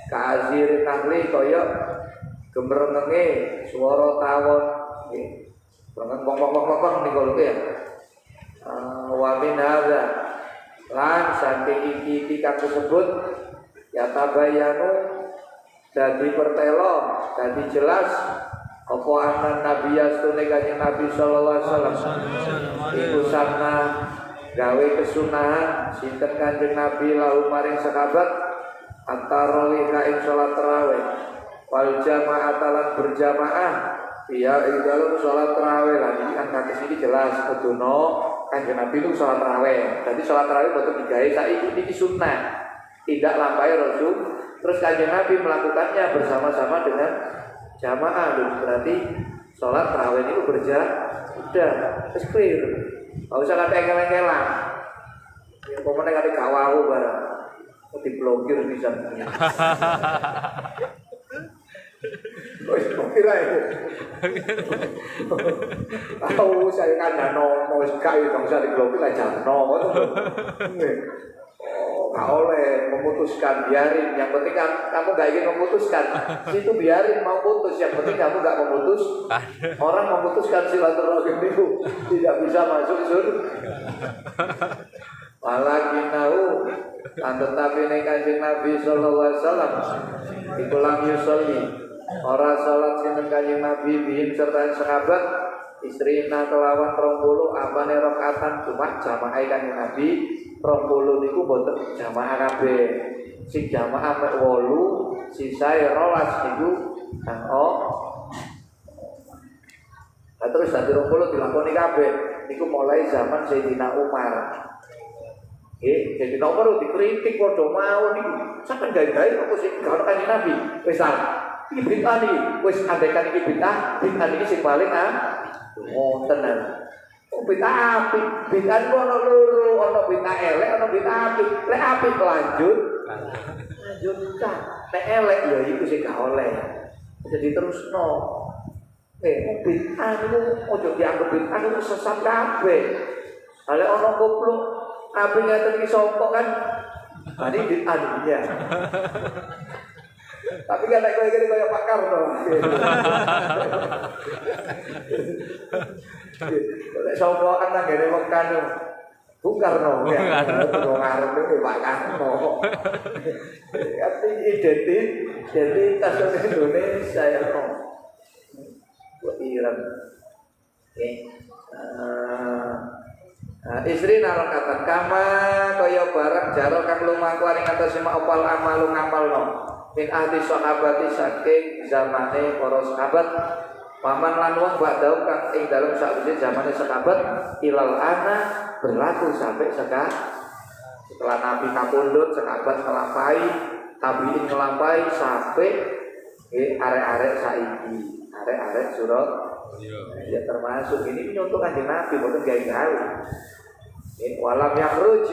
kaazir kahli kaya gemerenge swara tawon nggih bong-bong-bong niku lho ya wa min hadza lan saking iki kasebut ya tabayanu dadi pertelo dadi jelas apa anan nabi astune kanjeng Nabi sallallahu alaihi wasallam iku sanna gawe kesunahan sinten kanjeng Nabi lahu maring sahabat at-tarawih ing salat tarawih wal jamaah talan berjamaah ya ing dalem salat tarawih lan iki kan kados iki jelas kuduno kanjeng Nabi itu salat tarawih. Jadi salat tarawih boten digawe saiki iki sunnah. Tidak lampahi Rasul. Terus kanjeng Nabi melakukannya bersama-sama dengan jamaah. Berarti salat tarawih itu udah clear. Enggak usah kate engel-engelan. Ya pokoknya kate gak wau barang. Diblokir bisa. Wis kira itu. Tahu saya kan dano wis gak yo bangsa diblokir lah jano. Gak oleh memutuskan, biarin. Yang penting kamu gak ingin memutuskan, situ biarin mau putus. Yang penting kamu gak memutus. Orang memutuskan silaturahim itu tidak bisa masuk surga. Walakinahu tetapi kanjeng Nabi sallallahu alaihi wasallam iku lam yusolli ora salat sinten kanjeng Nabi bihin serta sahabat istrina kelawan 20 apane rakaatan cuma jamaah kanjeng Nabi 20 niku boten jamaah kabeh sing jamaah mek 8 sisae 12 niku kan terus dadi 20 dilakoni kabeh niku mulai zaman Sayyidina Umar. Jadi nomor dikritik padha mau niku. Sampeyan gawe-gawe kok sing gak kanjeng Nabi. Wis iki bid'ah iki. Wis andekan iki bid'ah iki sing paling ngoten. Bid'ah bid'ah ku ono loro, ono bid'ah elek, ono bid'ah apik. Lek apik lanjut ta. Lek elek ya iku sing gak oleh. Jadi terusno. Bid'ah niku ojo dianggep bid'ah niku sesat kabeh. Lek ono goblok apa ngaten iki sapa kan? Tadi bid'ah ya. Tapi kan nek kowe iki koyo Pak Karno. Nek sapa kan nanggene wong kanu. Bung Karno ya. Wong arep iki Pak Karno. Ati identitas Indonesia ya kok. Buat Iran. Oke. Istri narokatan kama kaya barang jaro kang lumaku ing atase opal amal ngamalno min ahli sahabati saking zamane para sahabat paman lan wong badau kang ing dalem sakwise zamane sahabat ilal ana berlaku sampai setelah Nabi kapundhut sahabat nglampahi tabiin nglampahi sampai arek-arek saiki arek-arek surat ya termasuk ini nyontoh kanjeng Nabi boten gawe-gawe. Walam yakhruj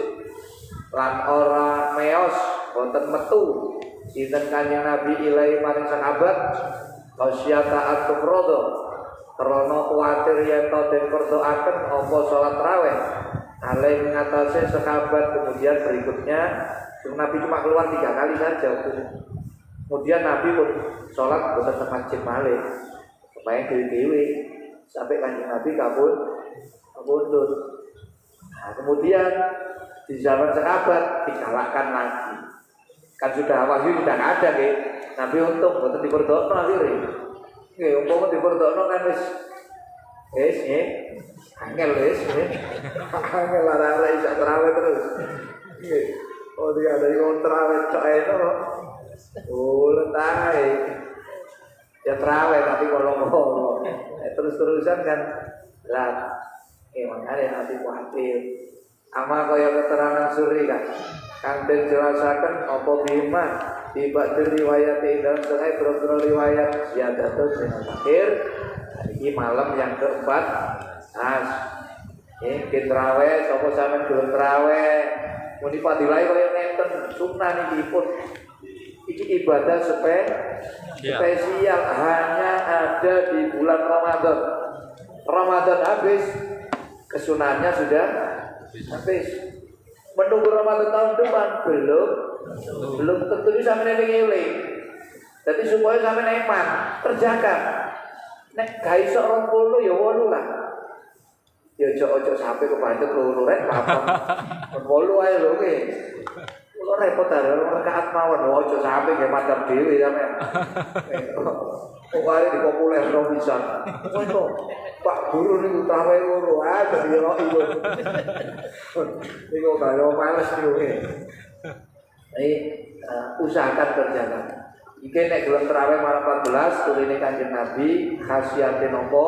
lan ora meos boten metu sinten kanjeng Nabi ilahi maring sahabat qasyata at-tufrada krana kuwatir yen to den perdoaken apa salat tarawih alai ngatasi sahabat. Kemudian berikutnya Nabi cuma keluar 3 kali saja. Kemudian Nabi pun salat boten teng masjid malih supaya dewi-dewi sampai kanjeng Nabi kabundut. Nah, kemudian di zaman sahabat digalakkan lagi. Kan sudah wahyu sudah ada nggih. Nabi untung boten diperdokno akhire. Nggih, umpama diperdokno kan wis angel wis. Angel lara iso terawih terus. Nggih. Oh dia dari kontrawih cok eno. Oh, lentai. Ya terawih tapi kalau terus-terusan kan lah makanya hati khawatir ama kaya keterangan suri kan kang den jelasaken apa bima tiba riwayat dalam setengah boro riwayat ziyadatul akhir iki malam yang keempat kita terawih sapa sampean gelem terawih mun dipadilahi kaya ngenten sunah niki pun iki ibadah spesial hanya ada di bulan Ramadan. Ramadan habis, kesunahnya sudah habis. Menunggu Ramadan tahun depan belum tentu sampai eling-eling. Jadi supaya sampai iman terjaga. Nek ga iso 20 ya 8 lah. Ya ojo sampai kepancet loro rek apa. 8 ae lho nggih. Kok repot ada rakaat mawon ojo sampai nggih madhep dhewe sampean. Pokoknya dipopuler no pisan. Waduh, Pak Guru niku tawe loro ae dadi ora iku. Niku kaya males niku. Usahakan kerjakan. Iki nek gelem tarawih malam 14 turune Kanjeng Nabi khasiate napa?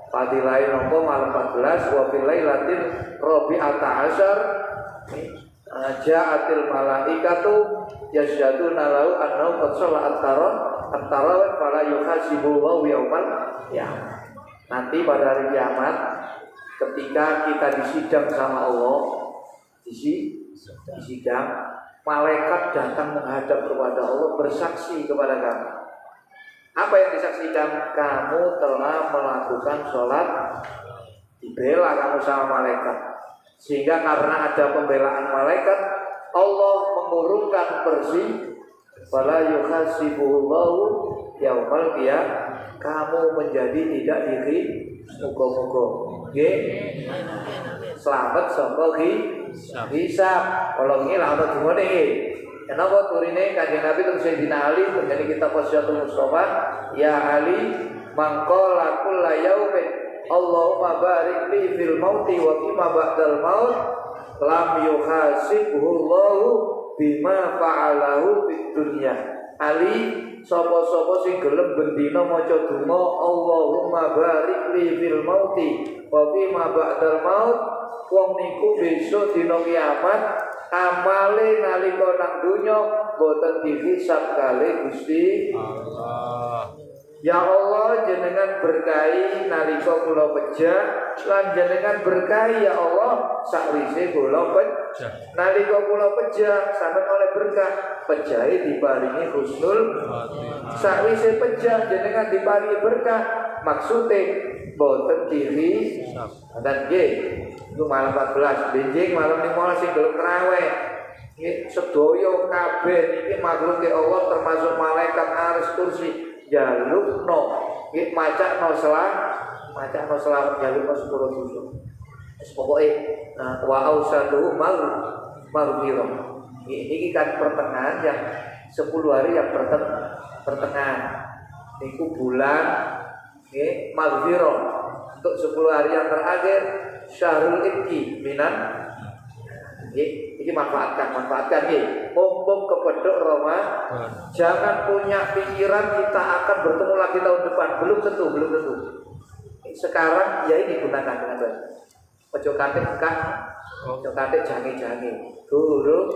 Fadilahe napa malam 14 wa fil lailatin rabi'ata asyar ja'atil malaikatu yasyaduna lahu annahu qad shalla at-tarawih fala yuhasibu wa yaumal qiyamah. Nanti pada hari kiamat ketika kita disidang sama Allah, disidang, malaikat datang menghadap kepada Allah bersaksi kepada kamu. Apa yang disaksikan? Kamu telah melakukan sholat, dibela kamu sama malaikat. Sehingga karena ada pembelaan malaikat, Allah mengurungkan bersih. Fala yuhasibuhullahu yaumal qiyamah. Kamu menjadi tidak diri. Muga-muga nggih. Selamat saka hisab. Kalau nggih lah ana dungane nggih. Kenapa turine Kanjeng Nabi terus Sayyidina Ali menjadi kitab Wasyatul Mustafa, ya Ali mangqala kulla yaumin Allahumma barik li fil mauti wa fima ba'dal maut lam yuhasibhullahu bima fa'alahu fid dunya. Ali sapa-sapa sing gelem bendina maca donga Allahumma barik li fil mauti wa fima ba'dal maut, wong niku besok dina kiamat amale nalika nang donya boten dihisab kali Gusti Allah. Ya Allah, jenengan berkahi nalika kula pejah lan jenengan berkahi ya Allah sakwise kula pejah. Nalika kula pejah sampeyan oleh berkah, pejahe diparingi husnul khotimah. Sakwise pejah jenengan diparingi berkah, maksude boten diri dan nggih. Itu malam 14, benjing malam 15 sing gelem traweh. Nggih sedaya kabeh iki makhluk Allah termasuk malaikat aris kursi jalukno nggih macakno selawat jalukno 10 juzuk. Wis pokoke wa ausadu maghfirah. Ini kan pertengahan yang 10 hari yang pertengahan. Niku bulan nggih maghfirah. Untuk 10 hari yang terakhir Syahrul Ibki minan. Ini manfaatkan nggih. Mumpung kepedhok Ramadan. Jangan punya pikiran kita akan bertemu lagi tahun depan. Belum tentu. Sekarang ya ini gunakan dengan baik. Ojo katik kan, ojo katik jange-jange. Guru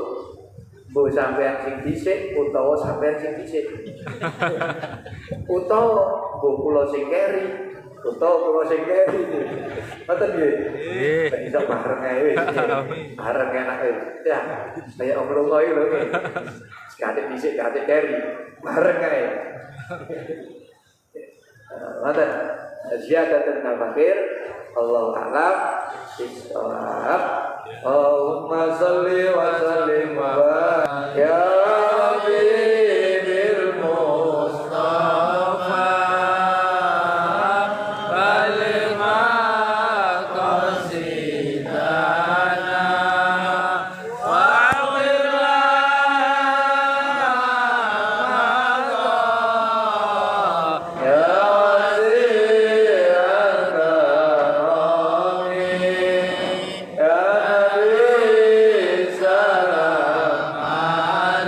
mbok sampean sing dhisik utawa sampean sing dhisik. Utawa mbok kula sing keri. Utawa sing keri. Ngoten nggih. Nggih. Iso bareng ae wis. Bareng enak ae. Ya, kaya Om Lunga iki lho. Sekate dhisik kate keri. Bareng ae. Ngoten. Ziyadatul fakir. Allahu a'lam. Bismillah. Allahumma shalli wa sallim wa barik ya Habibul Mustafa. Salam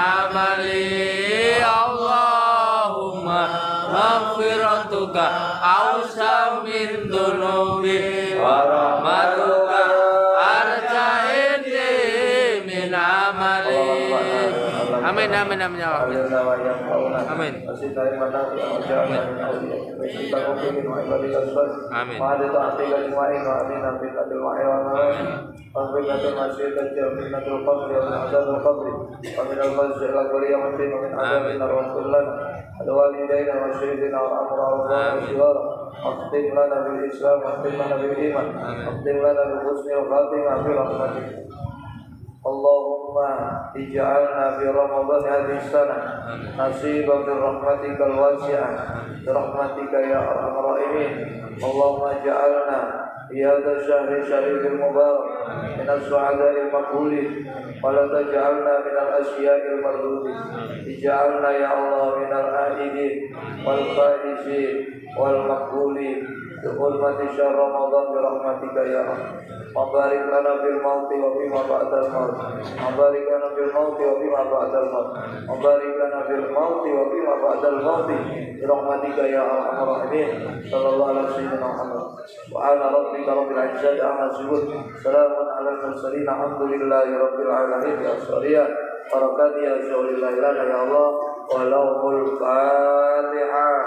amali Allahumma maghfiratuka awsa min dunubi wa rahmatuka arja'ini min amali. Amin amin amin ya Allah. Amin. Allahumma ij'alna fi Ramadan hadhihi sana nasiban min rahmatikal wasi'ah bi rahmatika ya arhamar rahimin. Allahumma ij'alna fi hadha syahri syarifil mubarak min as-su'ada'il maqbulin wa la taj'alna min al-asya'il mardudin. Ij'alna ya Allah min al-aidin wal faizin wal maqbulin bi hurmati syahr Ramadan bi rahmatika ya Allah. Mabarik lana fil mauti wa fima ba'dal maut. Mabarik lana fil mauti wa fima ba'dal maut. Mabarik lana fil mauti wa fima ba'dal maut. Bi rahmatika ya arhamar rahimin. Sallallahu alaihi wasallam Muhammad. Subhana rabbika rabbil izzati amma yasifun. Salamun alal mursalin. Alhamdulillahi rabbil alamin. Ya saliyah barakati ya shaulillahi lana ya Allah. Walahul Fatihah.